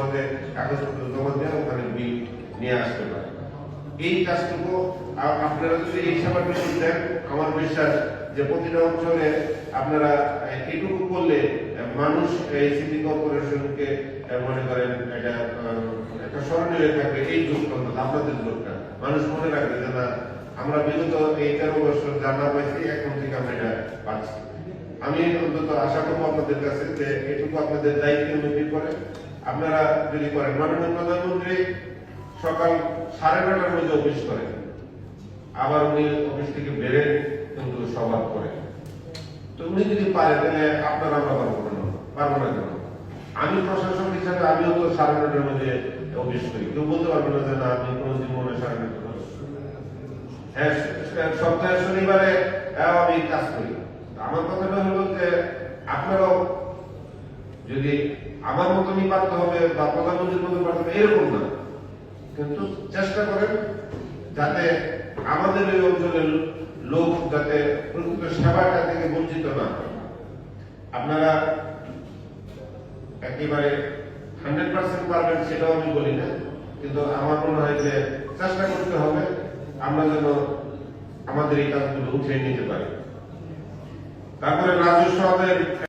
সহজে কাগজপত্র জমা দিয়ে ওখানে বিল নিয়ে আসতে পারে। এই কাজটুকু আপনারা যদি এই সেবার বেশি দেন, আমার বিশ্বাস যে প্রতিটা অঞ্চলে আপনারা এটুকু করলে মানুষ এই সিটি কর্পোরেশনকে মনে করেন এটা একটা স্মরণীয় থাকবে। এই যুগটা আপনাদের যুগটা মানুষ মনে রাখবে যে না, আমরা বিগত এই 13 বছর জানা পাইছি, এখন থেকে আমরা এটা পাচ্ছি। আমি অন্তত আশা করবো আপনাদের কাছে যে এটুকু আপনাদের দায়িত্বের মধ্যে করে আপনারা যদি করেন। মাননীয় প্রধানমন্ত্রী সকাল 9:30টার মধ্যে অফিস করেন, আবার উনি অফিস থেকে বেড়ে কিন্তু সভা করেন। তো উনি যদি পারে তাহলে আপনারা আমরা পারবো না কেন? আমি প্রশাসক হিসাবে আমিও তো 9:30টার মধ্যে অফিস করি। কেউ বলতে পারবে না যে না, আপনি কোনোদিন মনে 9:30। হ্যাঁ, সপ্তাহে শনিবারে আমি কাজ করি। আমার কথাটা হলো যে আপনারাও যদি আমার মতনই পারতে হবে বা প্রধানমন্ত্রীর মতো পারতে হবে এরকম না, কিন্তু চেষ্টা করেন যাতে আমাদের এই অঞ্চলের লোক যাতে প্রকৃত সেবাটা থেকে বঞ্চিত না হয়। আপনারা একেবারে 100% পারবেন সেটাও আমি বলি না, কিন্তু আমার মনে হয় যে চেষ্টা করতে হবে আমরা যেন আমাদের এই কাজগুলো উঠিয়ে নিতে পারি। তারপরে রাজস্ব